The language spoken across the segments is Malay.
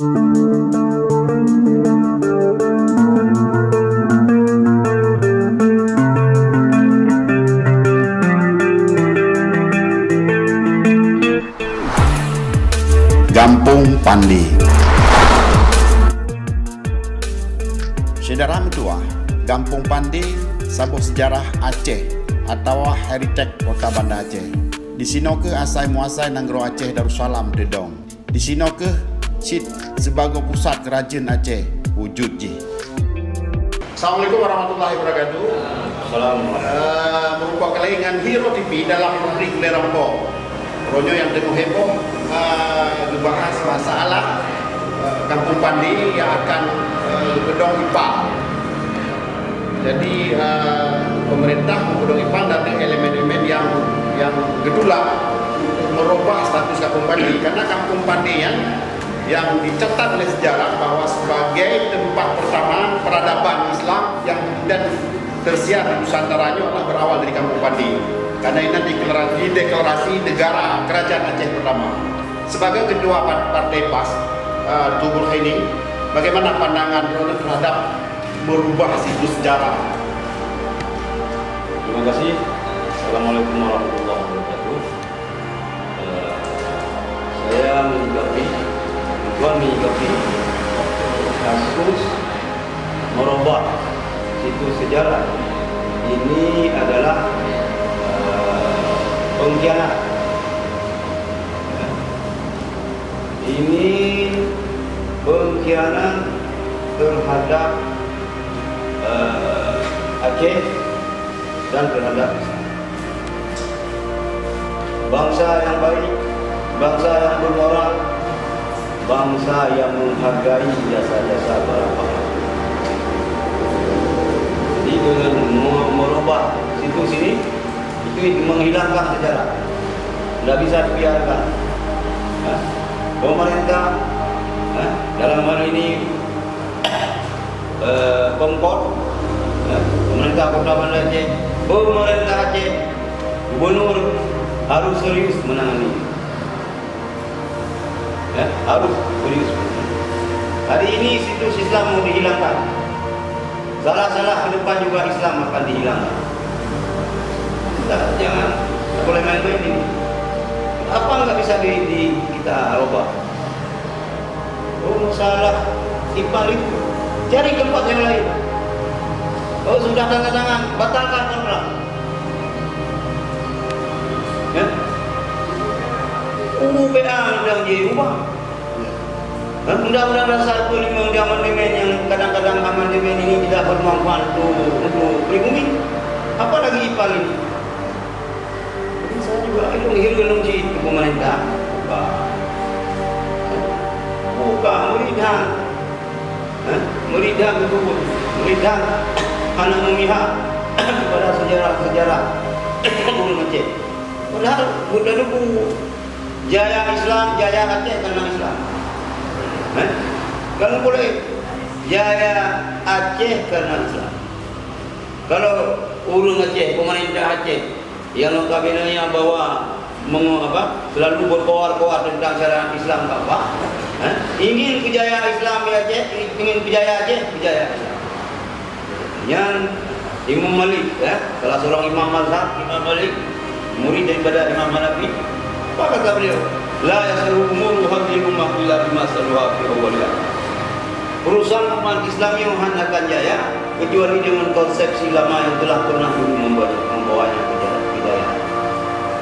Kampung Pandi. Saudara mentua, Kampung Pandi sebuah sejarah Aceh atau heritage kota Banda Aceh. Di sini ke asai muasai Nanggro Aceh Darussalam Dedong. Di sini ke sit sebagai pusat kerajaan Aceh wujud ji. Assalamualaikum warahmatullahi wabarakatuh. Assalamualaikum. Merupakan kelengan Hero TV dalam rubrik Lerompo. Ronyo yang demo heboh dibahas masalah Kampung Pandi yang akan gedong IPA. Jadi pemerintah menggedong IPA dan elemen-elemen yang gedula untuk merubah status Kampung Pandi, karena Kampung Pandi yang dicatat oleh sejarah bahwa sebagai tempat pertama peradaban Islam yang dan tersiar di Nusantaranya adalah berawal dari Kampung Pandi. Karena ini deklarasi negara kerajaan Aceh pertama. Sebagai ketua Partai PAS, Tubuh ini, bagaimana pandangan Rono terhadap merubah situs sejarah? Terima kasih. Assalamualaikum warahmatullahi wabarakatuh. Saya menyikapi kasus merubah situs sejarah ini adalah pengkhianat. Ini pengkhianat terhadap Aceh dan terhadap Islam. Bangsa yang baik, bangsa yang bermoral, bangsa yang menghargai jasa-jasa para pahlawan. Jadi dengan merubah situs ini, itu menghilangkan sejarah, tidak bisa dibiarkan. Pemerintah dalam hal ini Pemkot, pemerintah Kota Banda Aceh, pemerintah Aceh, gubernur harus serius menangani. Harus serius. Hari ini situs Islam mau dihilangkan, salah-salah ke depan juga Islam akan dihilangkan. Jangan boleh main-main ini. Apa nggak bisa kita ubah? Oh, masalah IPA itu cari tempat yang lain. Oh, sudah tanda tangan, batalkan kontrak. Ya? UPA undang diubah. Undang-undang dasar 45 amandemen yang kadang-kadang amandemen ini tidak bermanfaat untuk pribumi. Apa lagi IPA ini? Saya juga hilung-hilung ke pemerintah. Buka meridah betul, meridah anak memihak kepada sejarah-sejarah orang Aceh. Padahal bukan dulu jaya Islam, jaya Aceh karena Islam. Kalau boleh jaya Aceh karena Islam. Kalau urung Aceh, pemerintah Aceh yang notabene-nya bahwa selalu berkoar-koar tentang syariat Islam ingin kejayaan Islam di Aceh, ingin kejayaan Aceh, kejayaan Islam. Yang Imam Malik, salah seorang imam mazhab, Imam Malik, murid daripada Imam Hanafi, apa kata beliau? La yasru umuru hadhihi ummah illa bima saluha fi awwaliha. Perusahaan umat Islam yang akan jaya kecuali dengan konsepsi lama yang telah pernah dulu membawanya hidayah.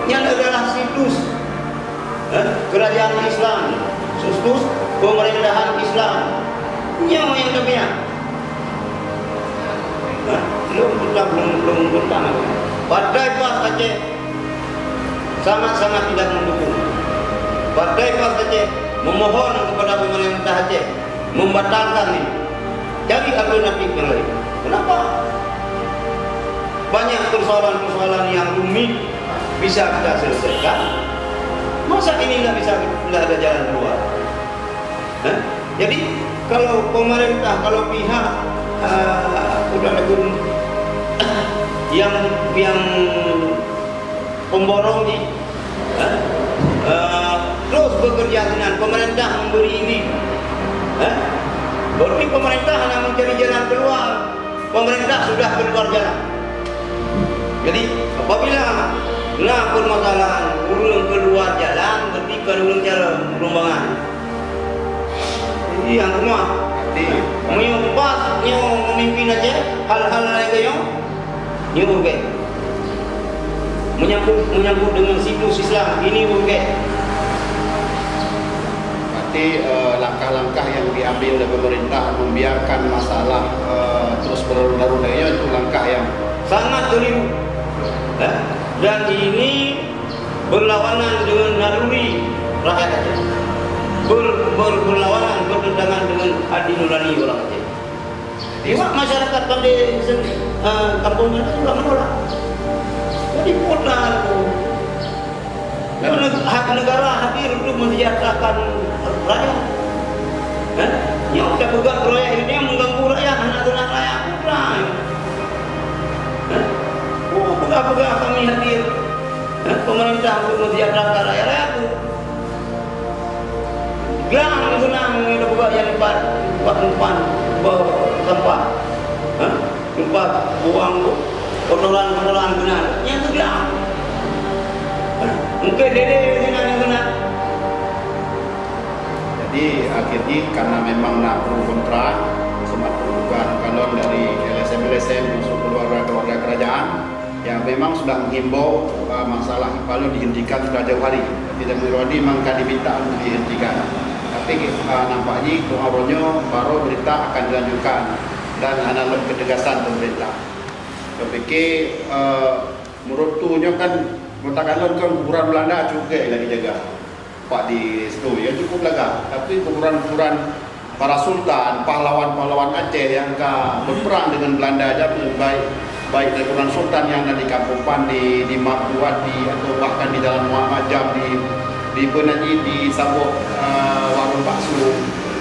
Yang adalah situs kerajaan Islam, situs pemerintahan Islam. Yang demikian. Belum tentang. Partai PAS Aceh sangat-sangat tidak mendukung. Partai PAS Aceh memohon kepada pemerintah Aceh membatalkan ini. Cari alternatif yang lain. Kenapa? Banyak persoalan-persoalan yang rumit bisa kita selesaikan. Masa ini tidak ada jalan keluar? Jadi kalau pemerintah, kalau pihak yang pemborong ini terus bekerja dengan pemerintah memberi ini pemerintah sudah keluar jalan. Jadi apabila nak permasalahan urang keluar jalan, ketika urang cara perumbangan, jadi yang semua menyumpahnya memimpin aja hal-hal lain kayo, nyuruh menyambut dengan situs Islam ini bukan. Berarti langkah-langkah yang diambil oleh pemerintah membiarkan masalah terus berlarut-larut itu langkah yang sangat keliru. Dan ini berlawanan dengan naluri rakyat Aceh. Berlawanan, bertentangan dengan hati nurani orang Aceh. Iwak masyarakat pandai kampung itu juga menolak. Jadi kota hak negara hadir untuk mensejahterakan rakyat. Yang sudah pegang proyek ini yang mengganggu rakyat, anak-anak rakyat putra. Pegang kami hadir pemerintah untuk mensejahterakan rakyat itu. Gang senang itu bukan yang tempat umpan sampah, tempat buang kotoran benar. Yang itu gang. Mungkin dede senang yang benar. Jadi akhirnya karena memang nak pro kontra sempat bukan kalon dari LSM masuk keluarga kerajaan yang memang sudah menghimbau masalah Ipalu dihentikan sudah jauh hari. Tidak Mirwadi memang diminta untuk dihentikan. Tapi nampaknya pengaruhnya baru berita akan dilanjutkan dan analog ketegasan pemerintah. Saya pikir menurut tunya kan kota Kalon kan kuburan Belanda juga lagi jaga. Pak di situ ya cukup lega. Tapi kuburan-kuburan para sultan, pahlawan-pahlawan Aceh yang berperang dengan Belanda aja baik dari kuburan sultan yang ada di Kampung Pandi, di Makuwati atau bahkan di Jalan Muhammad Jam di Penanyi, di Sabuk warung bakso.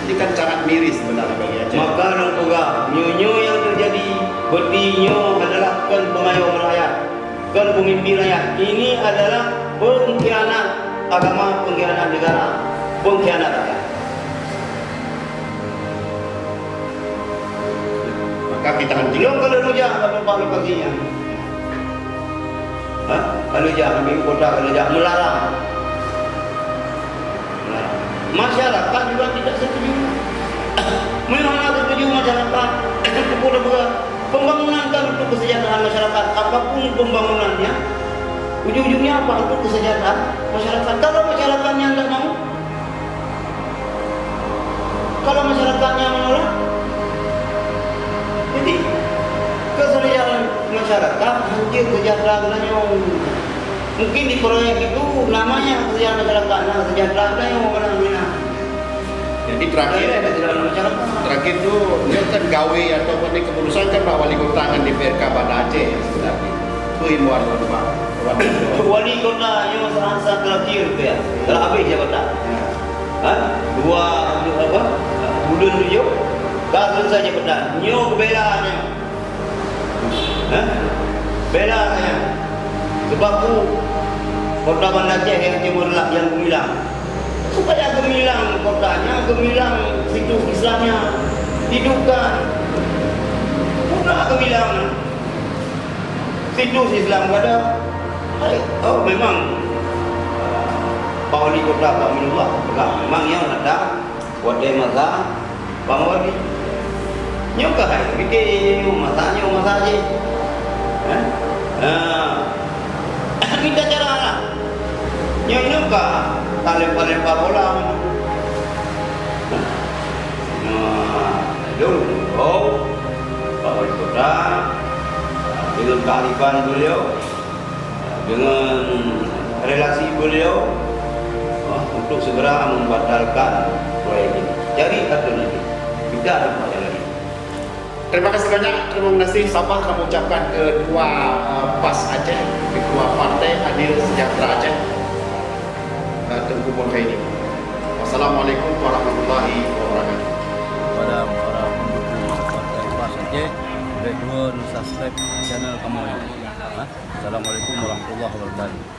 Ini kan sangat miris sebenarnya bagi Aceh. Maka orang tua, nyu yang terjadi bertinyo adalah kan pengayom rakyat, kan pemimpin rakyat. Ini adalah pengkhianat agama, pengkhianat negara, pengkhianat rakyat. Maka kita hentikan. Kalau rujak, kalau Pak Lupakinya, kalau jangan ambil kota, kalau jangan melarang. Masyarakat juga tidak setuju. Memang setuju masyarakat. Pembangunan kan untuk kesejahteraan masyarakat. Apapun pembangunannya, ujung-ujungnya apa? Untuk kesejahteraan masyarakat. Kalau masyarakatnya tidak mau, kalau masyarakatnya menolak, jadi kesejahteraan masyarakat hancur kesejahteraannya. Mungkin di proyek itu namanya kesejahteraan masyarakat, nah kesejahteraan yang orang Mina. Jadi terakhir itu dia kan gawe ataupun di keputusan kan Pak Wali Kota kan di PRK Banda Aceh sebenarnya. Itu himbauan Pak. Wali Kota yang serasa terakhir itu ya, telah habis jabatan. Dua bulan tujuh, tak selesai jabatan. Nyo belanya, belanya. Sebab tu Kota Banda Aceh yang timur lah yang gemilang. Supaya gemilang kotanya, gemilang situs Islamnya hidupkan. Sudah gemilang situs Islam ada. Oh memang Pak Wali Kota Pak Minullah memang yang ada wadai masa Pak Wali nyokah bikin masanya aja. Kita cara lah nyokah lempar bola dulu Pak Wali Kota dengan kearifan beliau, dengan relasi beliau untuk segera membatalkan proyek ini. Jadi alternatif, tidak ada proyek lagi. Terima kasih banyak. Terima kasih. Sapa kamu ucapkan kedua PAS Aceh, kedua Partai Adil Sejahtera Aceh, Tengku Bonkaini. Wassalamualaikum warahmatullahi wabarakatuh. Kepada para pendukung Partai PAS Aceh, boleh dua subscribe channel kamu. Assalamualaikum warahmatullahi wabarakatuh.